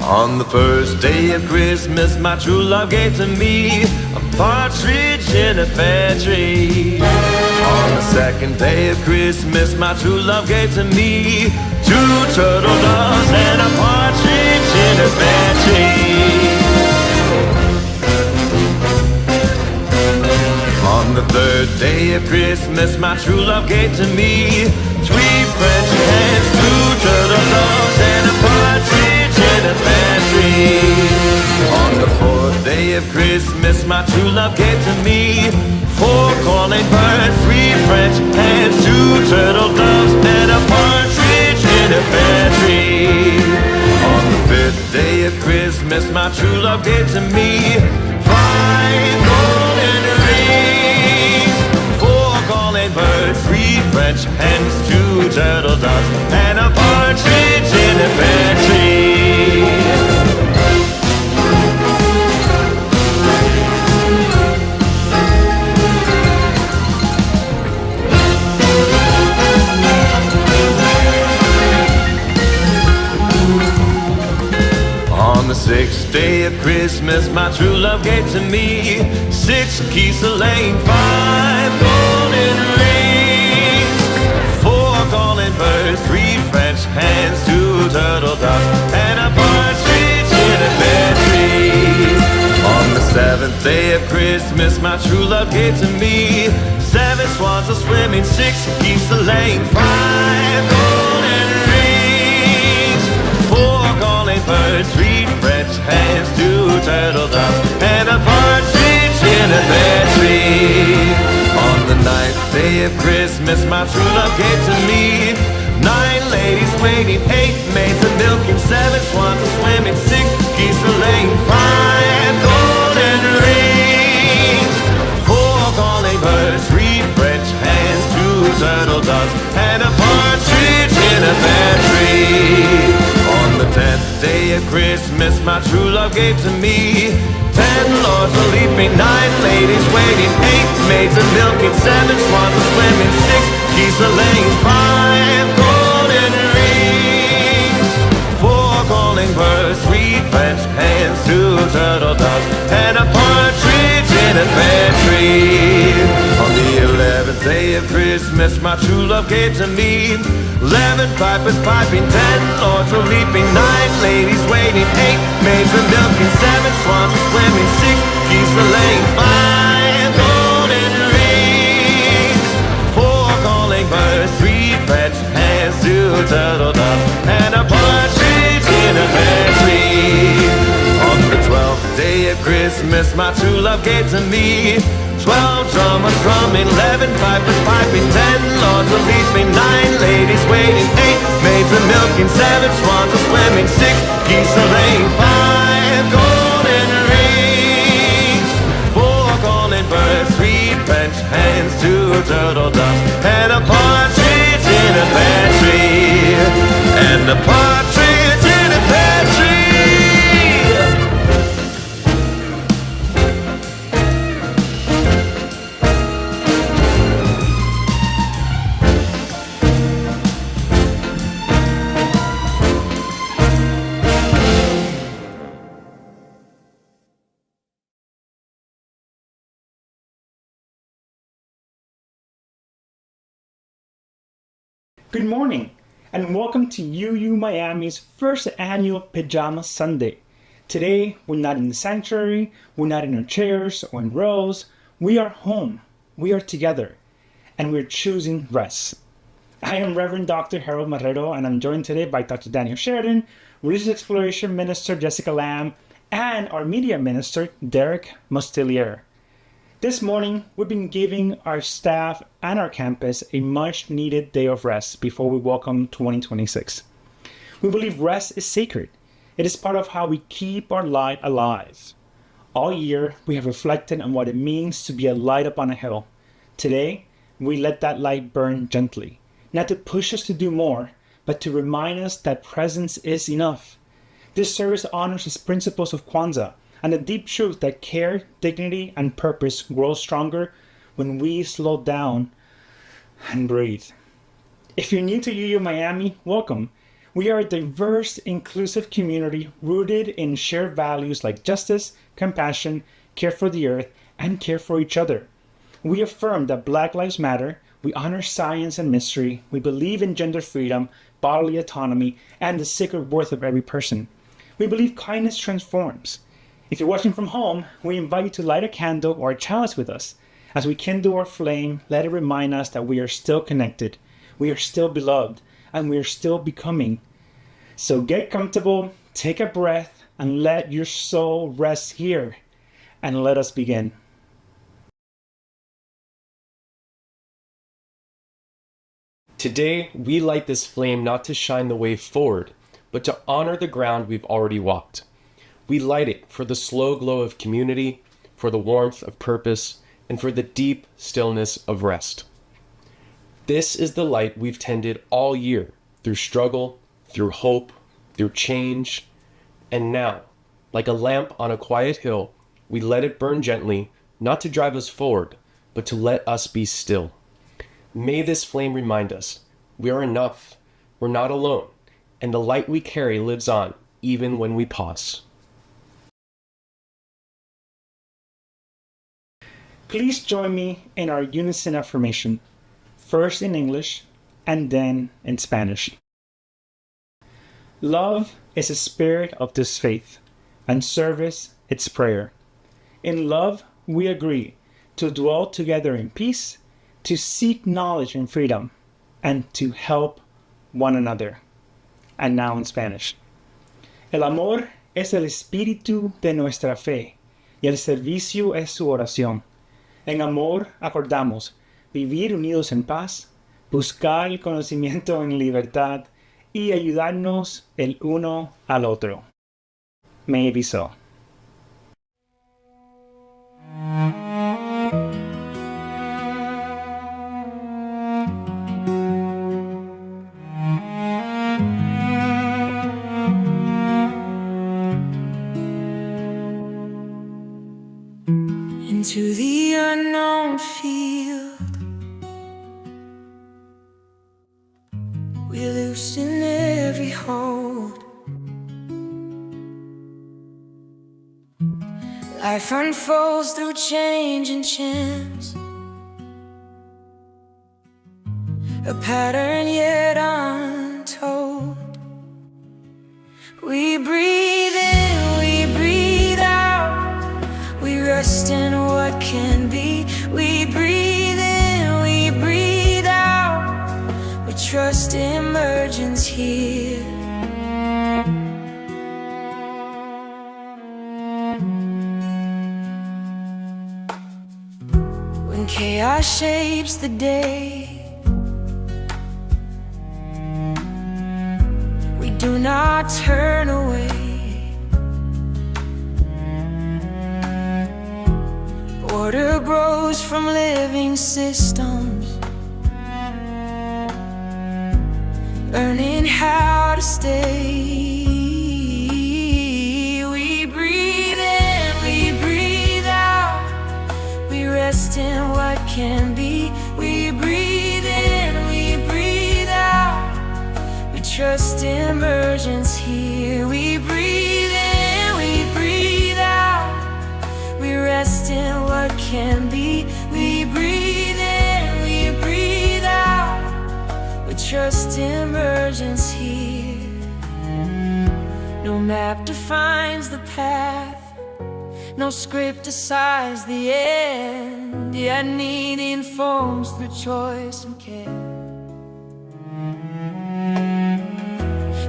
On the first day of Christmas, my true love gave to me a partridge in a pear tree. On the second day of Christmas, my true love gave to me two turtle doves and a partridge in a pear tree. On the third day of Christmas, my true love gave to me three French hens, two turtle doves, and a partridge in a pear tree. On the fourth day of Christmas, my true love gave to me four calling birds, three French hens, two turtle doves, and a partridge in a pear tree. On the fifth day of Christmas, my true love gave to me five golden rings, four calling birds, three French hens, two turtle doves, and a partridge in a pear tree. On the sixth day of Christmas, my true love gave to me six geese a-laying, five golden rings, four calling birds, three French hens, two turtle doves, and a partridge in a pear tree. On the seventh day of Christmas, my true love gave to me seven swans a-swimming, six geese a-laying, five golden rings, four calling birds, three French hens, two turtle doves, and a partridge in a pear tree. On the ninth day of Christmas, my true love gave to me nine ladies waiting, eight maids a milking, seven swans a-swimming, six geese a-laying, five golden rings, four calling birds, three French hens, two turtle doves, and a partridge in a pear tree. On the 10th day of Christmas, my true love gave to me 10 lords a-leaping, 9 ladies waiting, 8 maids a-milking, 7 swans a-swimming, 6 geese a-laying, 5 golden rings, 4 calling birds, 3 French hens, 2 turtle doves, and a partridge in a pear tree. On the 11th day of Christmas, my true love gave to me 11 pipers piping, 10 lords a-leaping, 9 ladies waiting, 8 maids a-milking, 7 swans a-swimming, 6 geese a-laying, 5 golden rings, 4 calling birds, 3 French hens, 2 turtle doves, and a partridge in a pear tree. On the 12th day of Christmas, my true love gave to me 12 drummers drumming, 11 pipers piping, 10 lords a-leaping, 9 ladies waiting, 8 maids a-milking, 7 swans a-swimming, 6 geese a-laying, 5 golden rings, 4 calling birds, 3 French hens, 2 turtle doves, and a partridge in a pear tree, and a partridge in a pear tree. Good morning, and welcome to UU Miami's first annual Pajama Sunday. Today, we're not in the sanctuary, we're not in our chairs or in rows. We are home, we are together, and we're choosing rest. I am Reverend Dr. Harold Marrero, and I'm joined today by Dr. Daniel Sheridan, Religious Exploration Minister Jessica Lamb, and our Media Minister, Derek Mustelier. This morning, we've been giving our staff and our campus a much-needed day of rest before we welcome 2026. We believe rest is sacred. It is part of how we keep our light alive. All year, we have reflected on what it means to be a light upon a hill. Today, we let that light burn gently, not to push us to do more, but to remind us that presence is enough. This service honors the principles of Kwanzaa, and the deep truth that care, dignity, and purpose grow stronger when we slow down and breathe. If you're new to UU Miami, welcome. We are a diverse, inclusive community rooted in shared values like justice, compassion, care for the earth, and care for each other. We affirm that Black Lives Matter, we honor science and mystery, we believe in gender freedom, bodily autonomy, and the sacred worth of every person. We believe kindness transforms. If you're watching from home, we invite you to light a candle or a chalice with us. As we kindle our flame, let it remind us that we are still connected, we are still beloved, and we are still becoming. So get comfortable, take a breath, and let your soul rest here. And let us begin. Today, we light this flame not to shine the way forward, but to honor the ground we've already walked. We light it for the slow glow of community, for the warmth of purpose, and for the deep stillness of rest. This is the light we've tended all year, through struggle, through hope, through change, and now, like a lamp on a quiet hill, we let it burn gently, not to drive us forward, but to let us be still. May this flame remind us, we are enough, we're not alone, and the light we carry lives on, even when we pause. Please join me in our unison affirmation, first in English and then in Spanish. Love is a spirit of this faith, and service its prayer. In love, we agree to dwell together in peace, to seek knowledge and freedom, and to help one another. And now in Spanish. El amor es el espíritu de nuestra fe, y el servicio es su oración. En amor acordamos vivir unidos en paz, buscar el conocimiento en libertad y ayudarnos el uno al otro. May it be so. Into the unknown field, we loosen every hold. Life unfolds through change and chance, a pattern yet untold. We breathe in, we breathe out, we rest in what can be. We breathe in, we breathe out, we trust emergence here. When chaos shapes the day, we do not turn away. Order grows from living systems, learning how to stay. We breathe in, we breathe out, we rest in what can be. We breathe in, we breathe out, we trust emergence here. We breathe in, we breathe out, we rest in what can be. We breathe in, we breathe out, we trust emergence here. No map defines the path, no script decides the end, yet need informs through choice and care.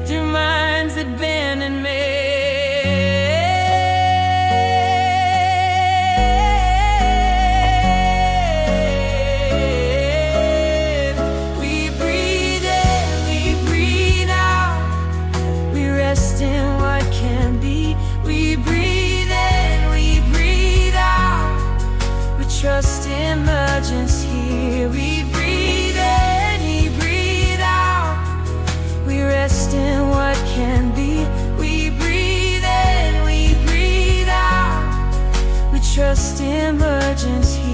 Through minds that bend and made, trust emergence here. We breathe in, we breathe out, we rest in what can be. We breathe in, we breathe out, we trust emergence here.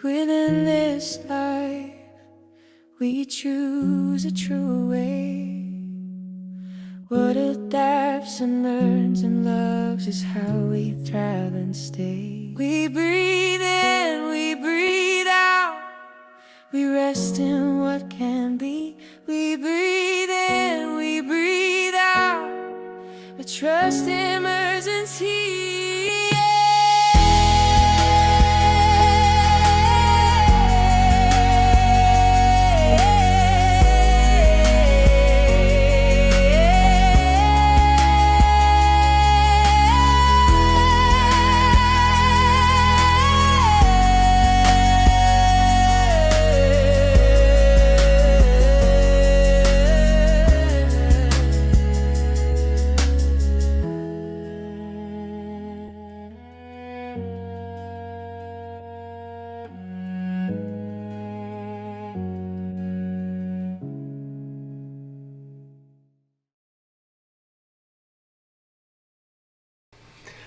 within this life, we choose a true way. What adapts and learns and loves is how we thrive and stay. We breathe in, we breathe out, we rest in what can be. We breathe in, we breathe out, we trust emergency.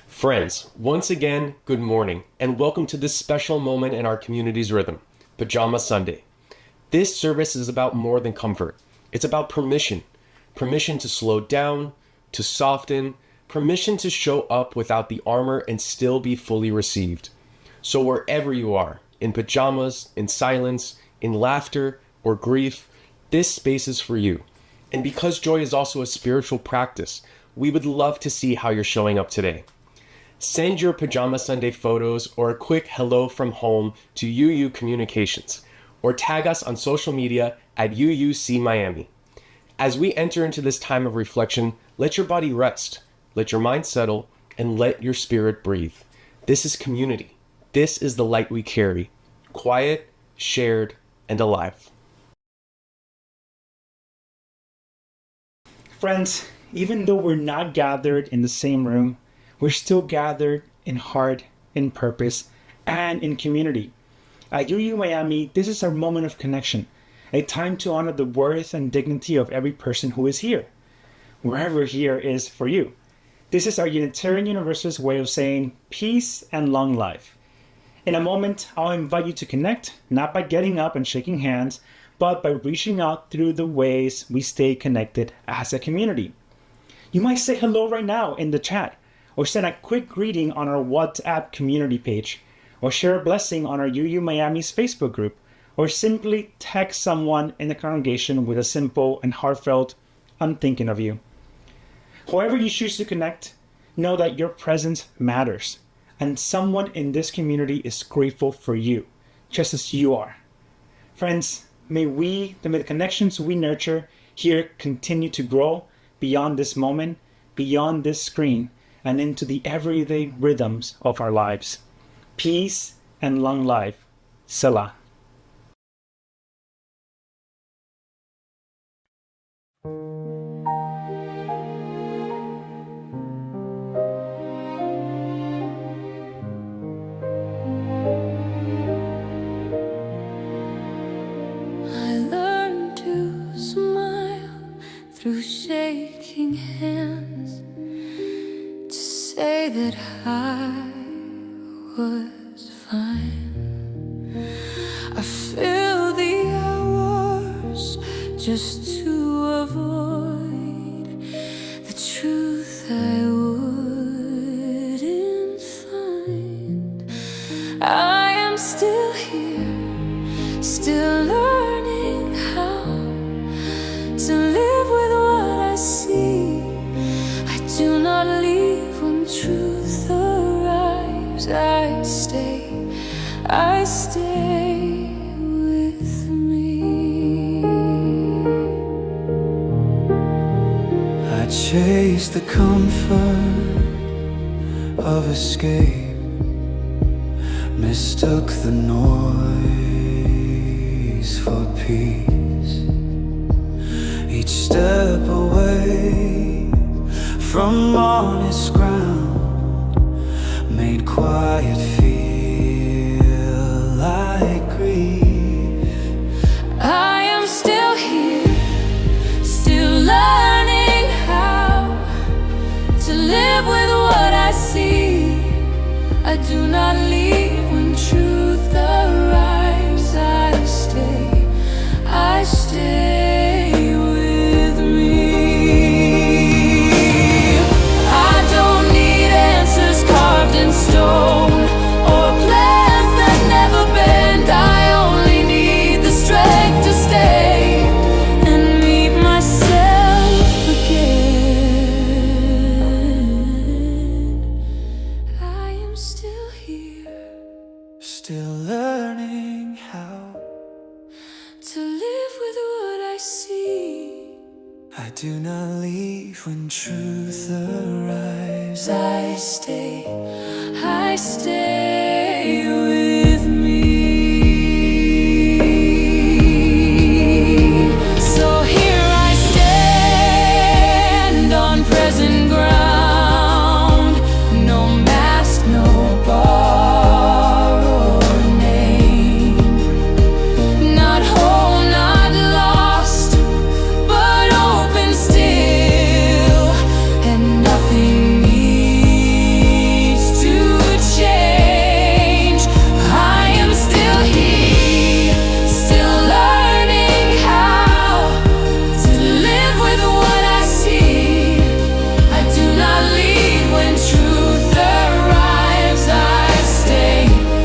Friends, once again, good morning, and welcome to this special moment in our community's rhythm, Pajama Sunday. This service is about more than comfort. It's about permission. Permission to slow down, to soften, permission to show up without the armor and still be fully received. So wherever you are, in pajamas, in silence, in laughter, or grief, this space is for you. And because joy is also a spiritual practice, we would love to see how you're showing up today. Send your Pajama Sunday photos or a quick hello from home to UU Communications, or tag us on social media at UUC Miami. As we enter into this time of reflection, let your body rest, let your mind settle, and let your spirit breathe. This is community. This is the light we carry, quiet, shared, and alive. Friends, even though we're not gathered in the same room, we're still gathered in heart, in purpose, and in community. At UU Miami, this is our moment of connection, a time to honor the worth and dignity of every person who is here, wherever here is for you. This is our Unitarian Universalist way of saying peace and long life. In a moment, I'll invite you to connect, not by getting up and shaking hands, but by reaching out through the ways we stay connected as a community. You might say hello right now in the chat, or send a quick greeting on our WhatsApp community page, or share a blessing on our UU Miami's Facebook group, or simply text someone in the congregation with a simple and heartfelt, "I'm thinking of you." However you choose to connect, know that your presence matters, and someone in this community is grateful for you, just as you are. Friends, may the connections we nurture here continue to grow beyond this moment, beyond this screen, and into the everyday rhythms of our lives. Peace and long life. Selah. I learned to smile through shaking hands, to say that I was fine. I filled the hours just to avoid the truth I wouldn't find. I am still here, still learning how to live with what I see. I do not leave when truth arrives. I stay with me. I chase the comfort of escape, mistook the noise for peace. Each step away from honest ground made quiet feel like grief. I am still here, still learning how to live with what I see. I do not leave when truth arrives. do not leave when truth arrives. I stay with me. So here I stand on present ground. No mask, no borrowed name. Not whole, not lost, but open still, and nothing needs to change. I am still here, still learning how to live with what I see. I do not leave when truth arrives. I stay with me.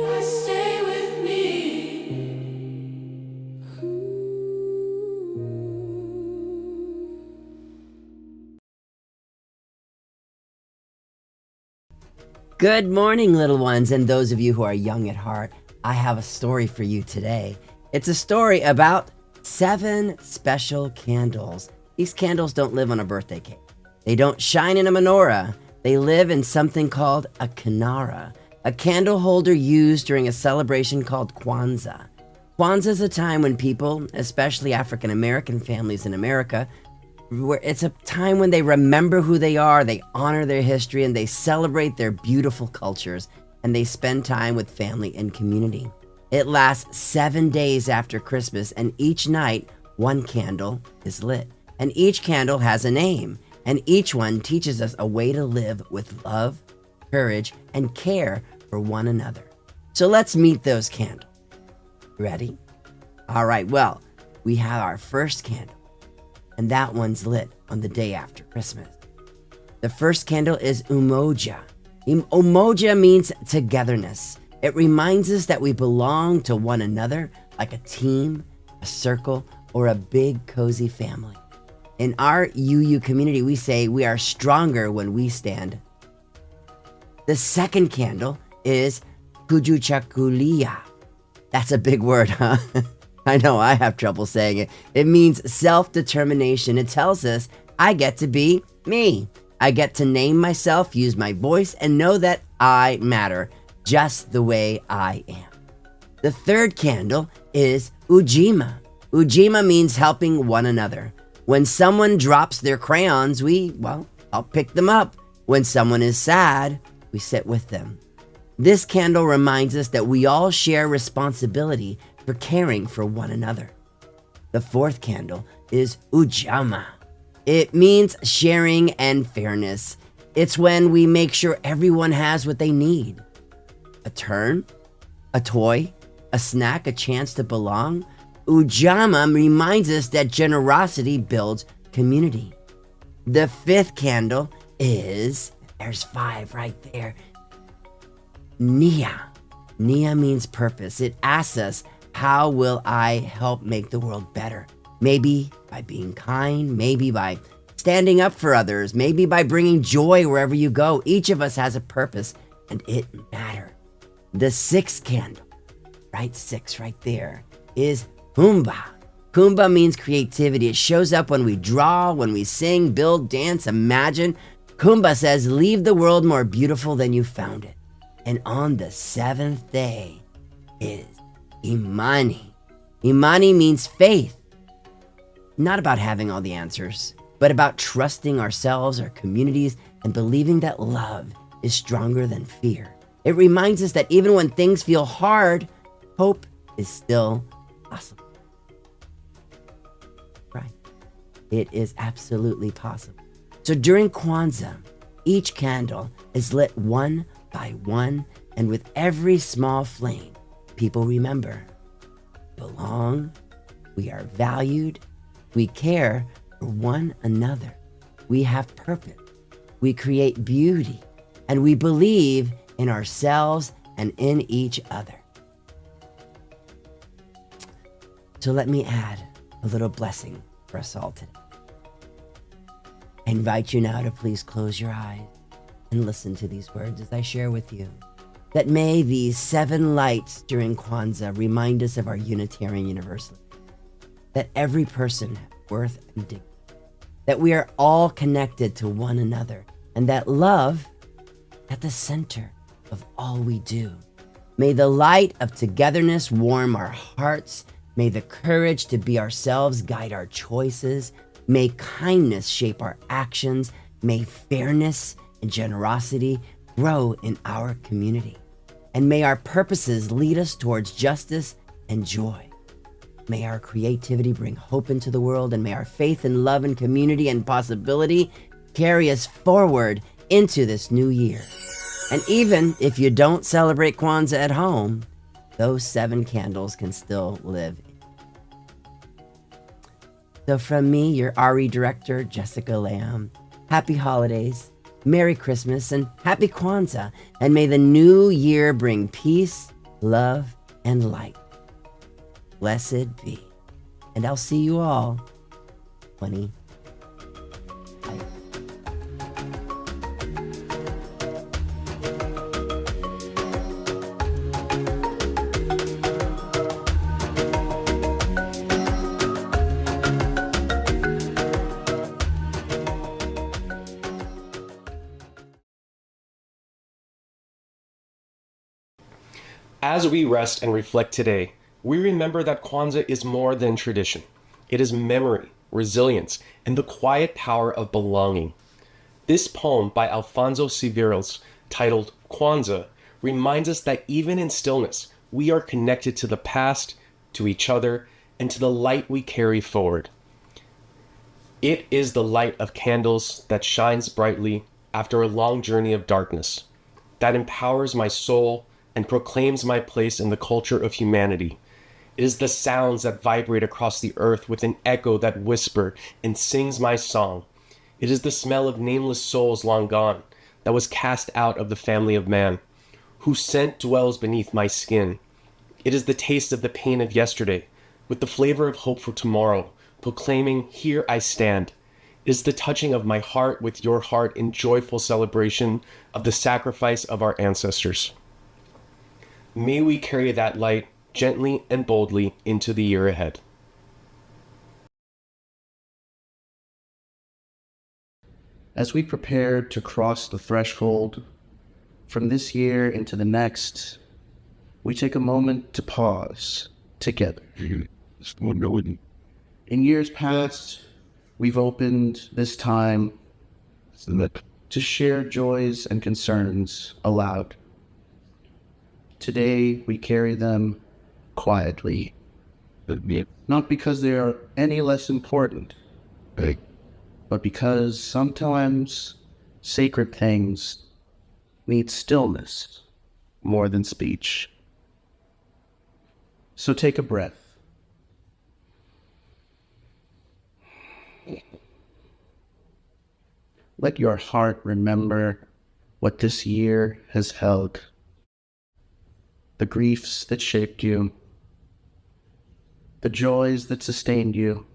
I stay with me. Good morning, little ones, and those of you who are young at heart. I have a story for you today. It's a story about 7 special candles. These candles don't live on a birthday cake. They don't shine in a menorah. They live in something called a kinara, a candle holder used during a celebration called Kwanzaa. Kwanzaa is a time when people, especially African American families in America, it's a time when they remember who they are, they honor their history, and they celebrate their beautiful cultures, and they spend time with family and community. It lasts 7 days after Christmas, and each night, one candle is lit. And each candle has a name, and each one teaches us a way to live with love, courage, and care for one another. So let's meet those candles. Ready? All right, well, we have our first candle, and that one's lit on the day after Christmas. The first candle is Umoja. Umoja means togetherness. It reminds us that we belong to one another like a team, a circle, or a big cozy family. In our UU community, we say we are stronger when we stand. The second candle is Kujuchakulia. That's a big word, huh? I know, I have trouble saying it. It means self-determination. It tells us I get to be me. I get to name myself, use my voice, and know that I matter just the way I am. The third candle is Ujima. Ujima means helping one another. When someone drops their crayons, I'll pick them up. When someone is sad, we sit with them. This candle reminds us that we all share responsibility for caring for one another. The fourth candle is Ujama. It means sharing and fairness. It's when we make sure everyone has what they need. A turn, a toy, a snack, a chance to belong. Ujama reminds us that generosity builds community. The fifth candle is, there's 5 right there, Nia. Nia means purpose. It asks us, how will I help make the world better? Maybe by being kind, maybe by standing up for others, maybe by bringing joy wherever you go. Each of us has a purpose, and it matters. The sixth candle, right, 6 right there, is Kumba. Kumba means creativity. It shows up when we draw, when we sing, build, dance, imagine. Kumba says, leave the world more beautiful than you found it. And on the 7th day is Imani. Imani means faith. Not about having all the answers, but about trusting ourselves, our communities, and believing that love is stronger than fear. It reminds us that even when things feel hard, hope is still possible. Right. It is absolutely possible. So during Kwanzaa, each candle is lit one by one, and with every small flame, people remember, belong, we are valued, we care for one another, we have purpose, we create beauty, and we believe in ourselves and in each other. So let me add a little blessing for us all today. I invite you now to please close your eyes and listen to these words as I share with you that may these 7 lights during Kwanzaa remind us of our Unitarian Universalist, that every person has worth and dignity, that we are all connected to one another, and that love at the center of all we do. May the light of togetherness warm our hearts. May the courage to be ourselves guide our choices. May kindness shape our actions. May fairness and generosity grow in our community. And may our purposes lead us towards justice and joy. May our creativity bring hope into the world, and may our faith and love and community and possibility carry us forward into this new year. And even if you don't celebrate Kwanzaa at home, those 7 candles can still live. So from me, your RE director, Jessica Lamb, happy holidays, Merry Christmas, and Happy Kwanzaa. And may the new year bring peace, love, and light. Blessed be. And I'll see you all 20. As we rest and reflect today, we remember that Kwanzaa is more than tradition. It is memory, resilience, and the quiet power of belonging. This poem by Alfonso Siveros, titled Kwanzaa, reminds us that even in stillness, we are connected to the past, to each other, and to the light we carry forward. It is the light of candles that shines brightly after a long journey of darkness, that empowers my soul and proclaims my place in the culture of humanity. It is the sounds that vibrate across the earth with an echo that whisper and sings my song. It is the smell of nameless souls long gone that was cast out of the family of man, whose scent dwells beneath my skin. It is the taste of the pain of yesterday, with the flavor of hope for tomorrow, proclaiming, here I stand. It is the touching of my heart with your heart in joyful celebration of the sacrifice of our ancestors. May we carry that light gently and boldly into the year ahead. As we prepare to cross the threshold from this year into the next, we take a moment to pause together. In years past, we've opened this time to share joys and concerns aloud. Today, we carry them quietly, not because they are any less important, but because sometimes sacred things need stillness more than speech. So take a breath. Let your heart remember what this year has held. The griefs that shaped you, the joys that sustained you,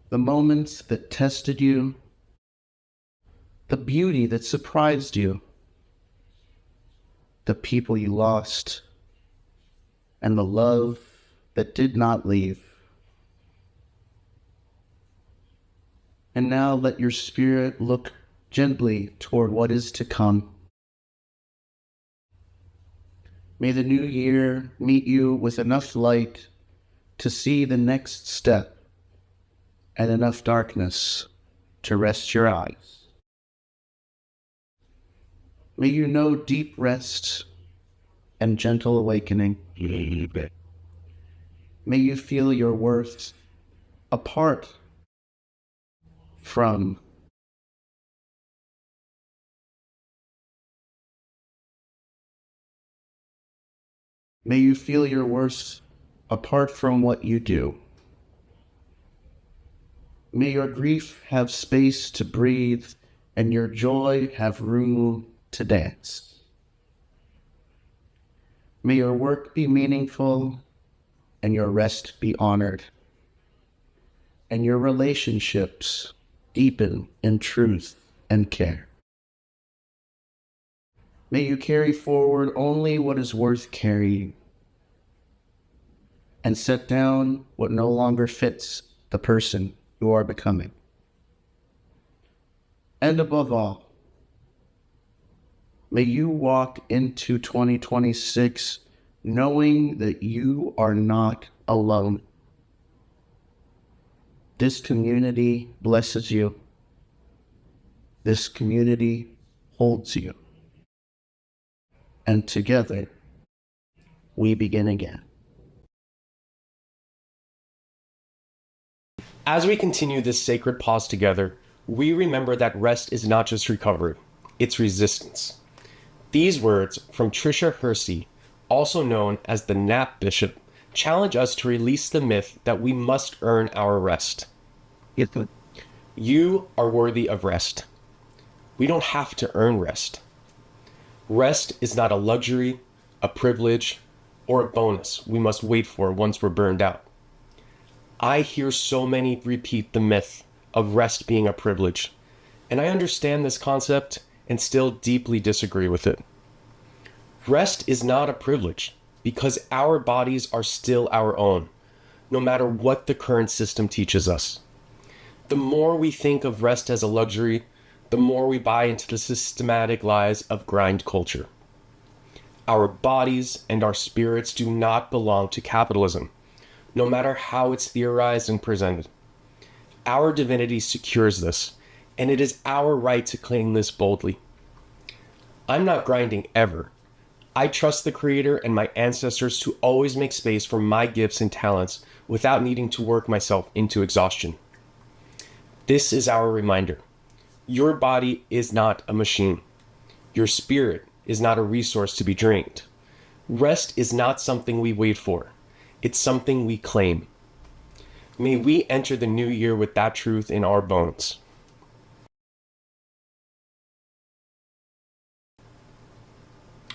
the moments that tested you, the beauty that surprised you, the people you lost, and the love that did not leave. And now let your spirit look gently toward what is to come. May the new year meet you with enough light to see the next step and enough darkness to rest your eyes. May you know deep rest and gentle awakening. May you feel your worth apart from May you feel your worth apart from what you do. May your grief have space to breathe and your joy have room to dance. May your work be meaningful and your rest be honored, and your relationships deepen in truth and care. May you carry forward only what is worth carrying, and set down what no longer fits the person you are becoming. And above all, may you walk into 2026 knowing that you are not alone. This community blesses you. This community holds you. And together, we begin again. As we continue this sacred pause together, we remember that rest is not just recovery, it's resistance. These words from Tricia Hersey, also known as the Nap Bishop, challenge us to release the myth that we must earn our rest. You are worthy of rest. We don't have to earn rest. Rest is not a luxury, a privilege, or a bonus we must wait for once we're burned out. I hear so many repeat the myth of rest being a privilege, and I understand this concept and still deeply disagree with it. Rest is not a privilege because our bodies are still our own, no matter what the current system teaches us. The more we think of rest as a luxury, the more we buy into the systematic lies of grind culture. Our bodies and our spirits do not belong to capitalism, no matter how it's theorized and presented. Our divinity secures this, and it is our right to claim this boldly. I'm not grinding ever. I trust the Creator and my ancestors to always make space for my gifts and talents without needing to work myself into exhaustion. This is our reminder. Your body is not a machine. Your spirit is not a resource to be drained. Rest is not something we wait for. It's something we claim. May we enter the new year with that truth in our bones.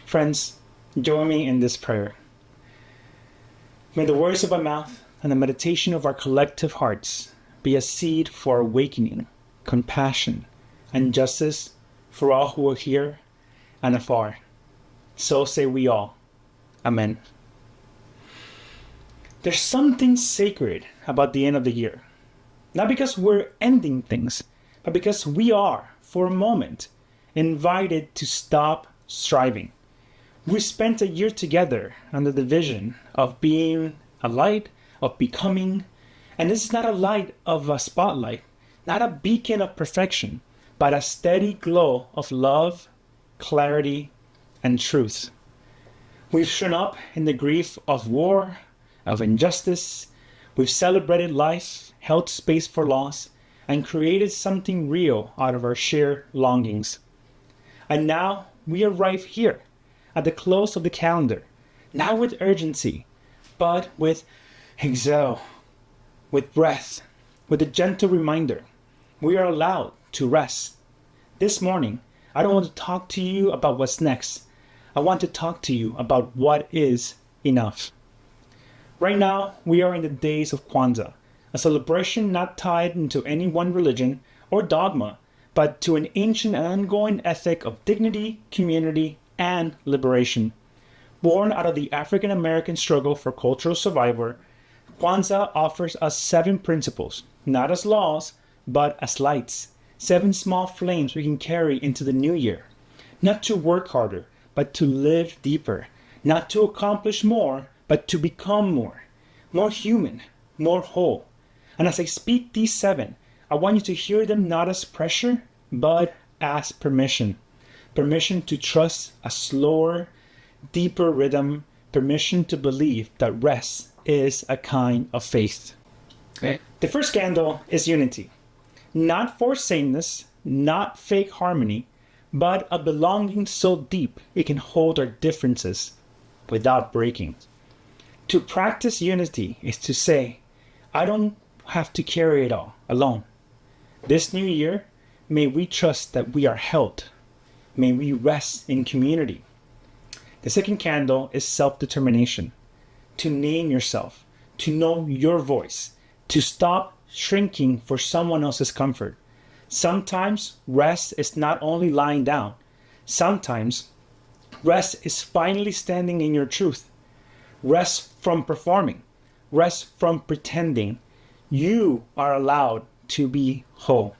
Friends, join me in this prayer. May the words of our mouth and the meditation of our collective hearts be a seed for awakening, compassion, and justice for all who are here and afar. So say we all. Amen. There's something sacred about the end of the year. Not because we're ending things, but because we are, for a moment, invited to stop striving. We spent a year together under the vision of being a light, of becoming, and this is not a light of a spotlight, not a beacon of perfection, but a steady glow of love, clarity, and truth. We've shown up in the grief of war, of injustice. We've celebrated life, held space for loss, and created something real out of our shared longings. And now we arrive here, at the close of the calendar, not with urgency, but with exhale, with breath, with a gentle reminder. We are allowed to rest. This morning, I don't want to talk to you about what's next. I want to talk to you about what is enough. Right now, we are in the days of Kwanzaa, a celebration not tied into any one religion or dogma, but to an ancient and ongoing ethic of dignity, community, and liberation. Born out of the African American struggle for cultural survival, Kwanzaa offers us 7 principles, not as laws, but as lights. 7 small flames we can carry into the new year. Not to work harder, but to live deeper. Not to accomplish more, but to become more. More human, more whole. And as I speak these 7, I want you to hear them not as pressure, but as permission. Permission to trust a slower, deeper rhythm. Permission to believe that rest is a kind of faith. The first candle is unity. Not forced sameness, not fake harmony, but a belonging so deep it can hold our differences without breaking. To practice unity is to say, I don't have to carry it all alone. This new year, may we trust that we are held. May we rest in community. The second candle is self-determination. To name yourself, to know your voice, to stop shrinking for someone else's comfort. Sometimes rest is not only lying down. Sometimes rest is finally standing in your truth. Rest from performing. Rest from pretending. You are allowed to be whole.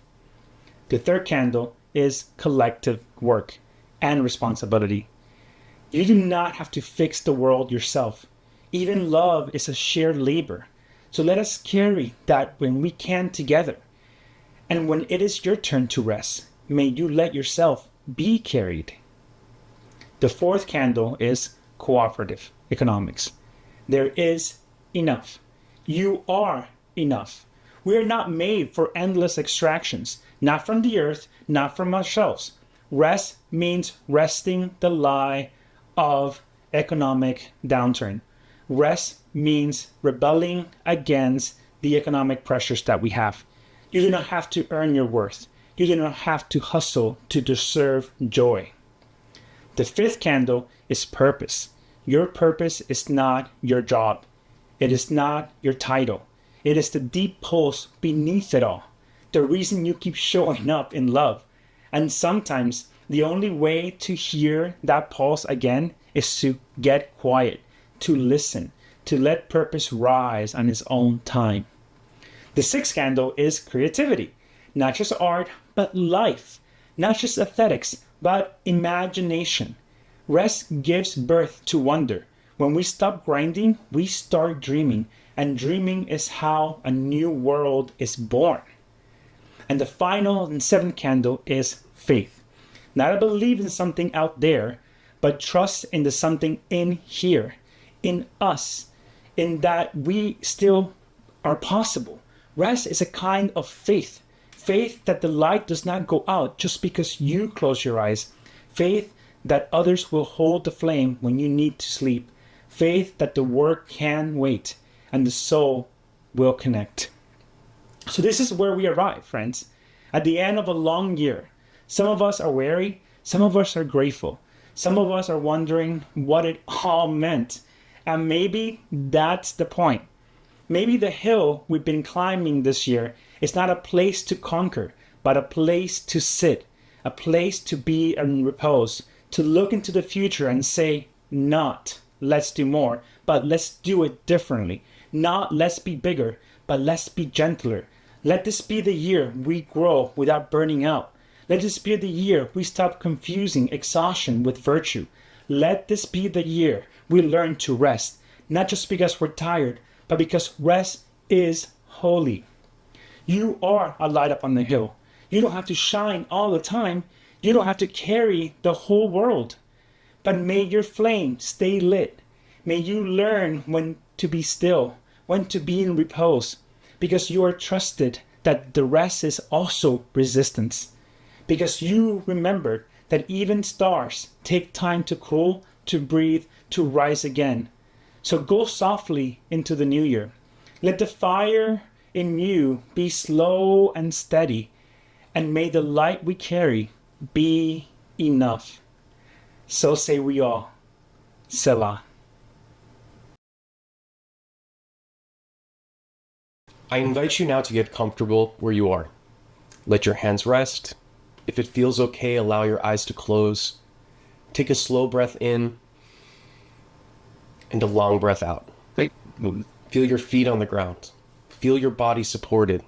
The third candle is collective work and responsibility. You do not have to fix the world yourself. Even love is a shared labor. So let us carry that when we can together. And when it is your turn to rest, may you let yourself be carried. The fourth candle is cooperative economics. There is enough. You are enough. We are not made for endless extractions, not from the earth, not from ourselves. Rest means resting the lie of economic downturn. Rest means rebelling against the economic pressures that we have. You do not have to earn your worth. You do not have to hustle to deserve joy. The fifth candle is purpose. Your purpose is not your job. It is not your title. It is the deep pulse beneath it all. The reason you keep showing up in love. And sometimes the only way to hear that pulse again is to get quiet, to listen, to let purpose rise on its own time. The sixth candle is creativity. Not just art, but life. Not just aesthetics, but imagination. Rest gives birth to wonder. When we stop grinding, we start dreaming. And dreaming is how a new world is born. And the final and seventh candle is faith. Not a belief in something out there, but trust in the something in here, in us, in that we still are possible. Rest is a kind of faith. Faith that the light does not go out just because you close your eyes. Faith that others will hold the flame when you need to sleep. Faith that the work can wait and the soul will connect. So this is where we arrive, friends. At the end of a long year, some of us are weary, some of us are grateful, some of us are wondering what it all meant. And maybe that's the point. Maybe the hill we've been climbing this year is not a place to conquer, but a place to sit, a place to be in repose, to look into the future and say, not let's do more, but let's do it differently. Not let's be bigger, but let's be gentler. Let this be the year we grow without burning out. Let this be the year we stop confusing exhaustion with virtue. Let this be the year we learn to rest, not just because we're tired, but because rest is holy. You are a light up on the hill. You don't have to shine all the time. You don't have to carry the whole world. But may your flame stay lit. May you learn when to be still, when to be in repose, because you are trusted that the rest is also resistance. Because you remembered that even stars take time to cool, to breathe, to rise again. So go softly into the new year. Let the fire in you be slow and steady, and may the light we carry be enough. So say we all. Selah. I invite you now to get comfortable where you are. Let your hands rest. If it feels okay, allow your eyes to close. Take a slow breath in and a long breath out. Feel your feet on the ground. Feel your body supported.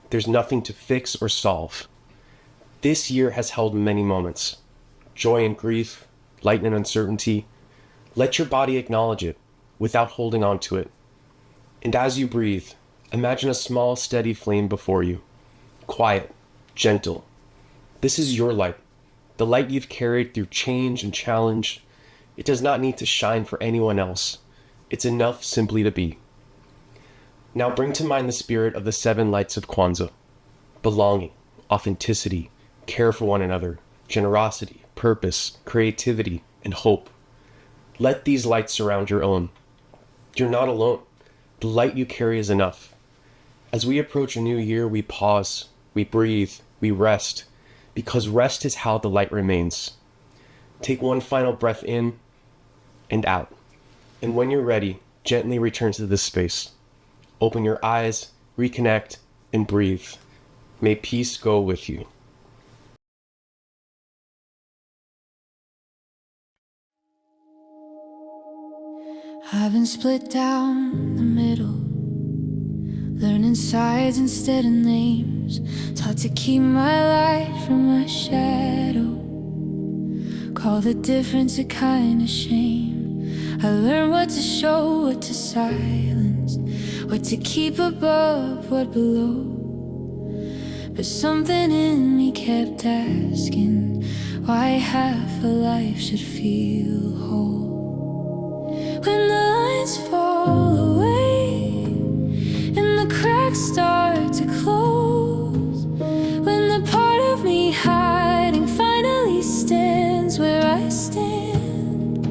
There's nothing to fix or solve. This year has held many moments. Joy and grief, light and uncertainty. Let your body acknowledge it without holding on to it. And as you breathe, imagine a small, steady flame before you. Quiet, gentle. This is your light. The light you've carried through change and challenge. It does not need to shine for anyone else. It's enough simply to be. Now bring to mind the spirit of the 7 lights of Kwanzaa. Belonging, authenticity, care for one another, generosity, purpose, creativity, and hope. Let these lights surround your own. You're not alone. The light you carry is enough. As we approach a new year, we pause, we breathe, we rest, because rest is how the light remains. Take one final breath in and out. And when you're ready, gently return to this space. Open your eyes, reconnect, and breathe. May peace go with you. I've been split down the middle, learning sides instead of names, taught to keep my light from my shadow. Call the difference a kind of shame. I learned what to show, what to silence, what to keep above, what below. But something in me kept asking why half a life should feel whole. When the lines fall away and the cracks start to close, when the part of me hiding finally stands where I stand,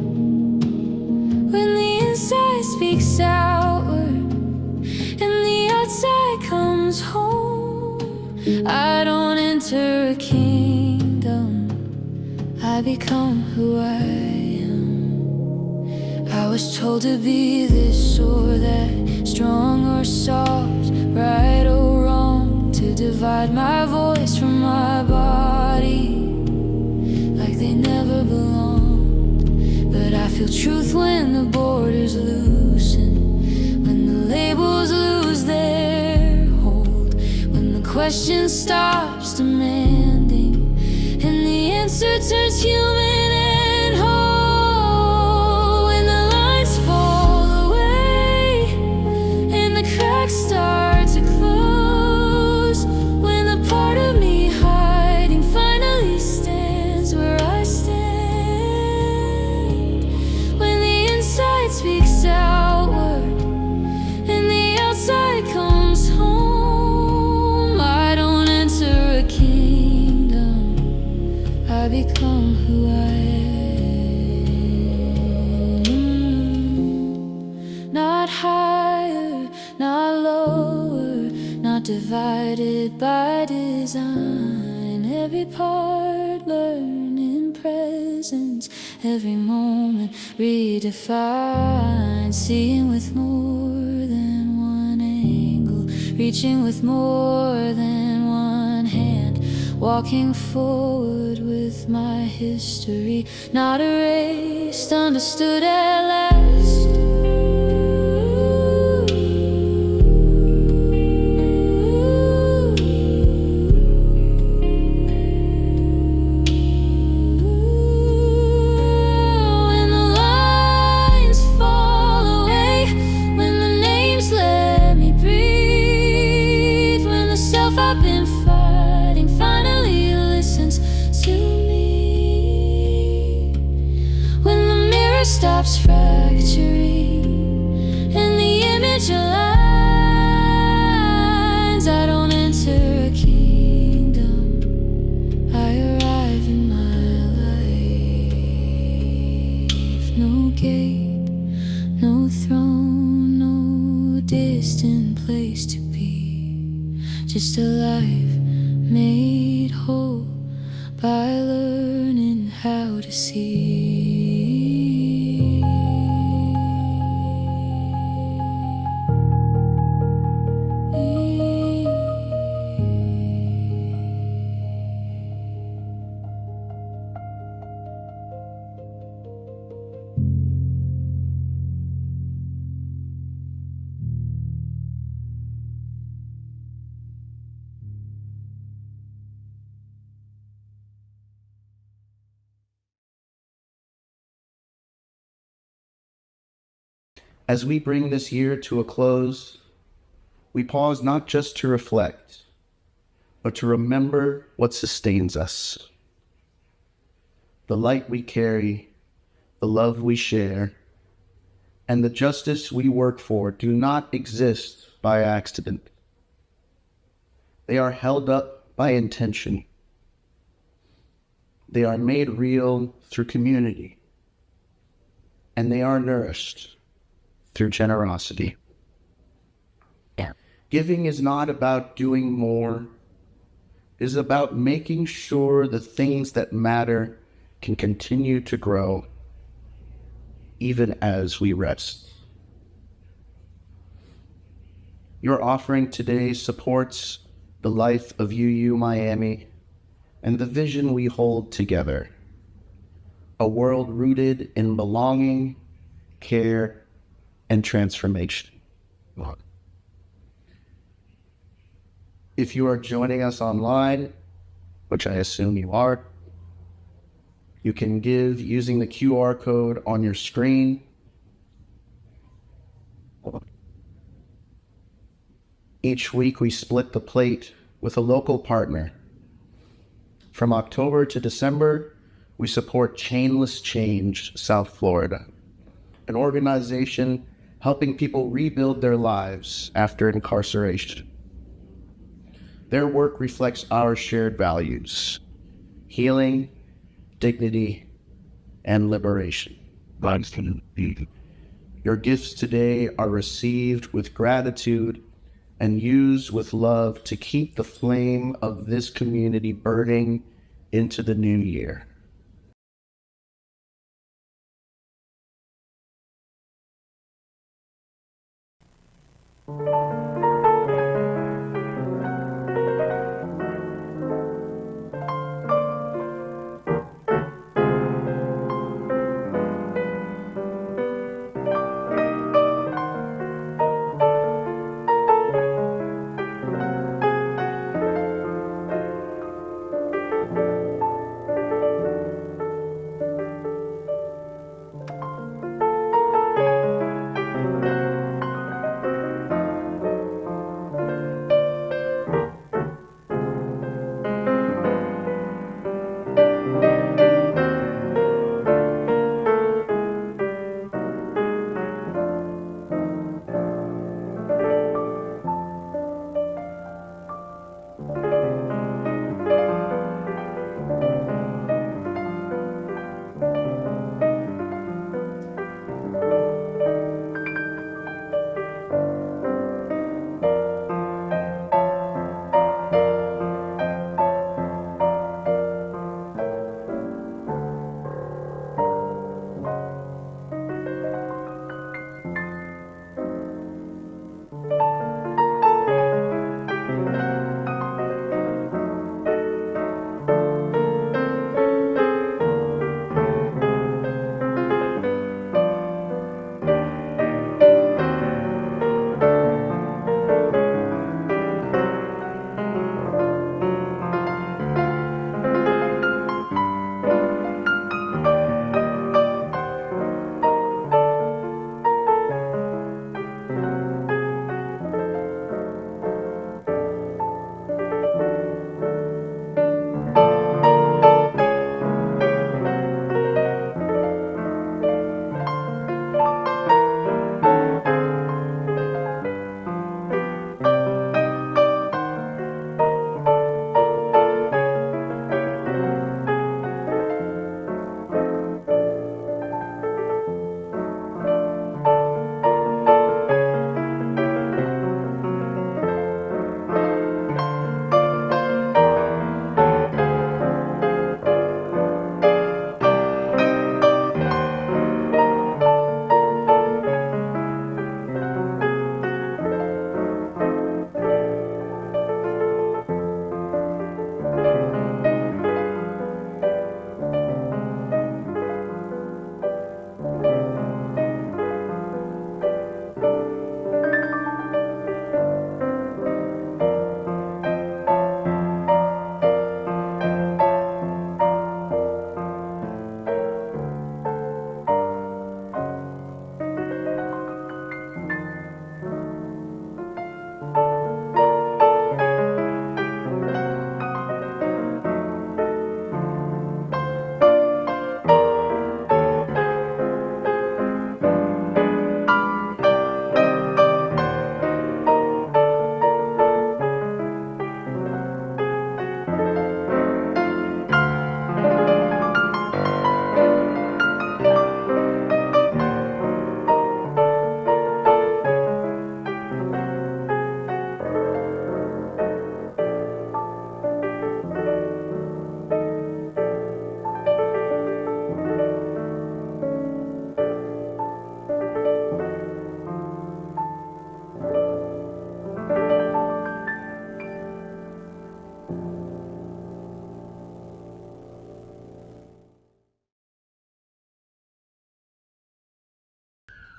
when the inside speaks outward and the outside comes home, I don't enter a kingdom, I become who I am. I was told to be this or that, strong or soft, right or wrong, to divide my voice from my body like they never belonged. But I feel truth when the borders loosen, when the labels lose their hold, when the question stops demanding and the answer turns human and whole. Start to close, when the part of me hiding finally stands where I stand, when the inside speaks outward and the outside comes home, I don't enter a kingdom, I become who I am. Not higher, not lower, not divided by design. Every part learning presence, every moment redefined. Seeing with more than one angle, reaching with more than one hand. Walking forward with my history, not erased, understood at last. I've been fighting finally listens to me, when the mirror stops fracturing and the image aligns, I don't enter a kingdom, I arrive in my life. No gate, no throne, no distant place to be, just a life made whole by learning how to see. As we bring this year to a close, we pause not just to reflect, but to remember what sustains us. The light we carry, the love we share, and the justice we work for do not exist by accident. They are held up by intention. They are made real through community, and they are nourished through generosity. Giving is not about doing more. It is about making sure the things that matter can continue to grow. even as we rest. Your offering today supports the life of UU Miami and the vision we hold together, a world rooted in belonging, care, and transformation. If you are joining us online, which I assume you are, you can give using the QR code on your screen. Each week we split the plate with a local partner. From October to December, we support Chainless Change South Florida, an organization helping people rebuild their lives after incarceration. Their work reflects our shared values: healing, dignity, and liberation. Your gifts today are received with gratitude and used with love to keep the flame of this community burning into the new year.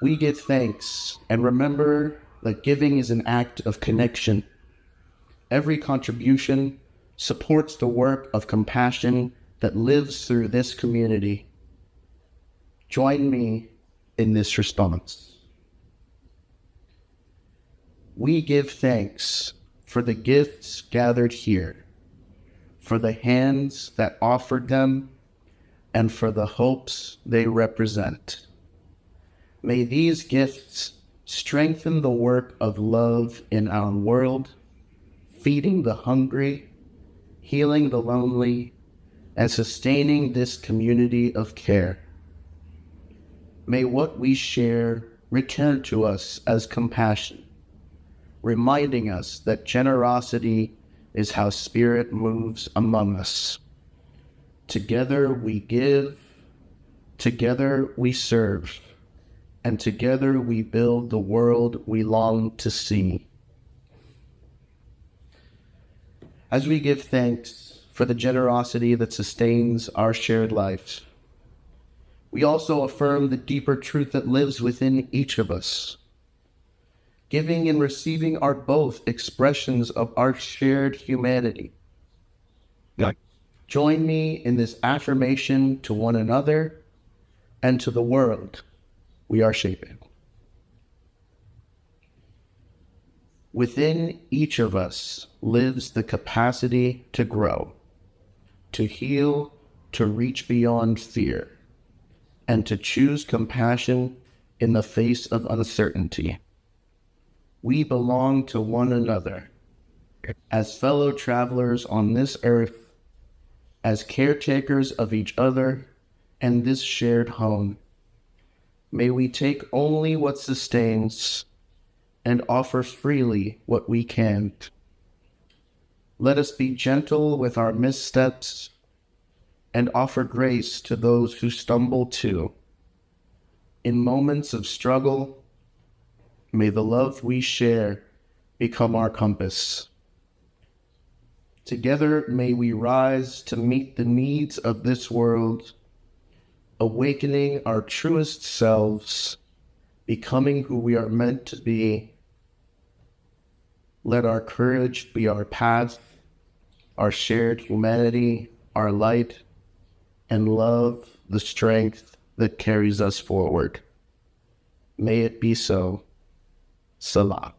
We give thanks and remember that giving is an act of connection. Every contribution supports the work of compassion that lives through this community. Join me in this response. We give thanks for the gifts gathered here, for the hands that offered them, and for the hopes they represent. May these gifts strengthen the work of love in our world, feeding the hungry, healing the lonely, and sustaining this community of care. May what we share return to us as compassion, reminding us that generosity is how Spirit moves among us. Together we give, together we serve, and together we build the world we long to see. As we give thanks for the generosity that sustains our shared life, we also affirm the deeper truth that lives within each of us. Giving and receiving are both expressions of our shared humanity. Join me in this affirmation to one another and to the world we are shaping. Within each of us lives the capacity to grow, to heal, to reach beyond fear, and to choose compassion in the face of uncertainty. We belong to one another as fellow travelers on this earth, as caretakers of each other and this shared home. May we take only what sustains and offer freely what we can't. Let us be gentle with our missteps and offer grace to those who stumble too. In moments of struggle, may the love we share become our compass. Together may we rise to meet the needs of this world, awakening our truest selves, becoming who we are meant to be. Let our courage be our path, our shared humanity, our light, and love the strength that carries us forward. May it be so. Salah.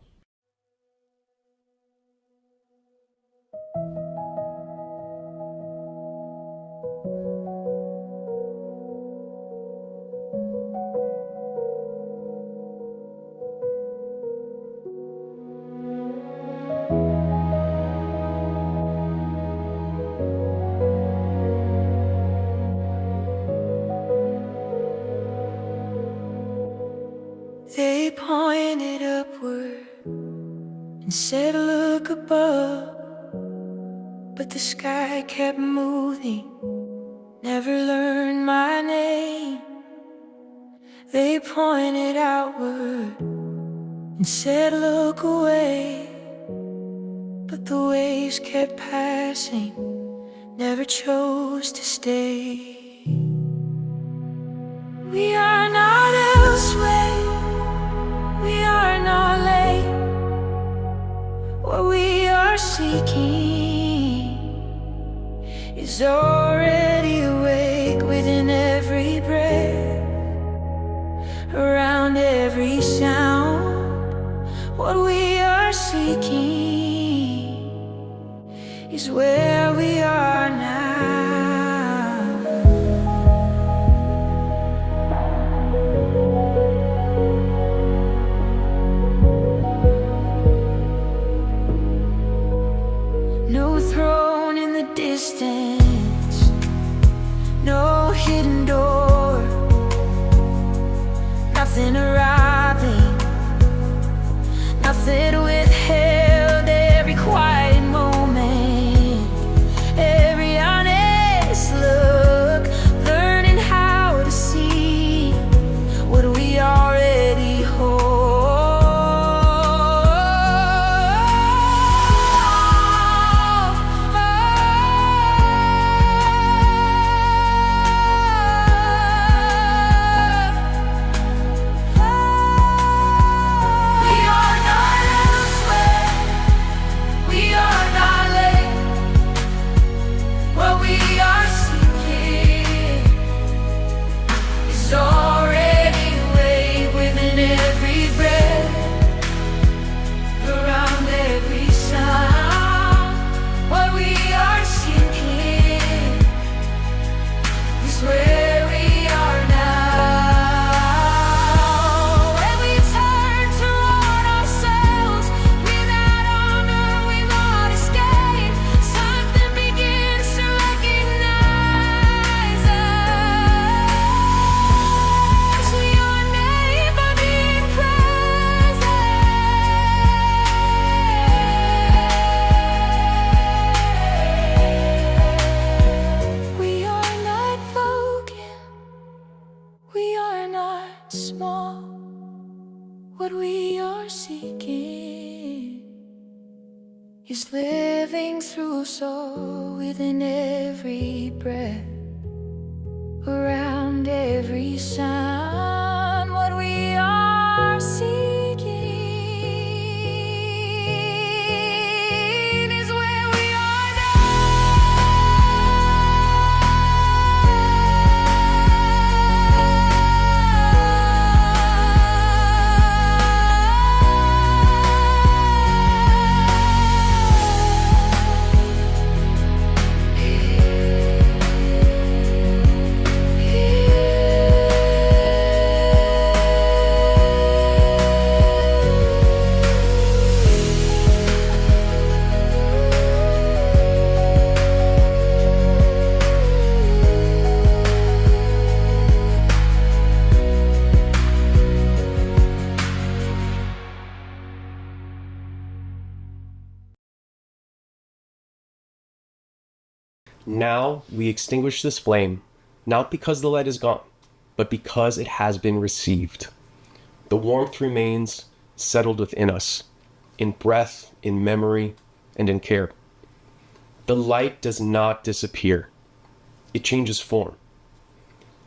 They pointed upward and said, look above. But the sky kept moving, never learned my name. They pointed outward and said, look away. But the waves kept passing, never chose to stay. We are not elsewhere, we are not late. What we are seeking is already awake within every breath, around every sound. What we are seeking is where we are now. No throne in the distance, no hidden door, nothing arriving, nothing withheld. Every quiet moment, every honest look, learning how to see what we already hold. is living through soul within every breath, around every sound. What we are seeking is where we are Now we extinguish this flame, not because the light is gone, but because it has been received. The warmth remains settled within us, in breath, in memory, and in care. The light does not disappear. It changes form.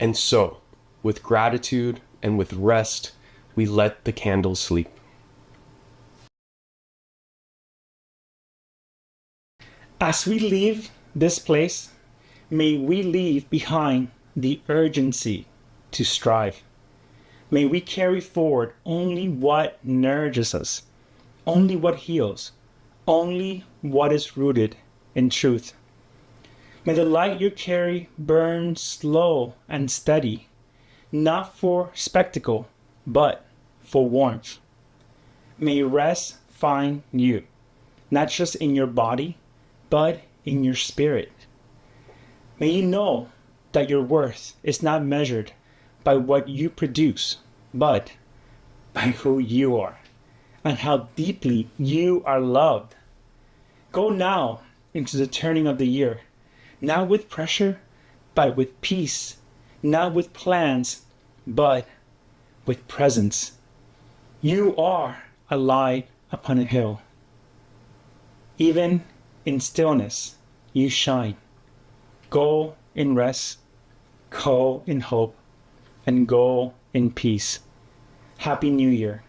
And so, with gratitude and with rest, we let the candles sleep. As we leave this place, may we leave behind the urgency to strive. May we carry forward only what nourishes us, only what heals, only what is rooted in truth. May the light you carry burn slow and steady, not for spectacle, but for warmth. May rest find you, not just in your body, but in your spirit. May you know that your worth is not measured by what you produce, but by who you are and how deeply you are loved. Go now into the turning of the year, not with pressure, but with peace, not with plans, but with presence. You are a light upon a hill. Even in stillness, you shine. Go in rest, go in hope, and go in peace. Happy New Year.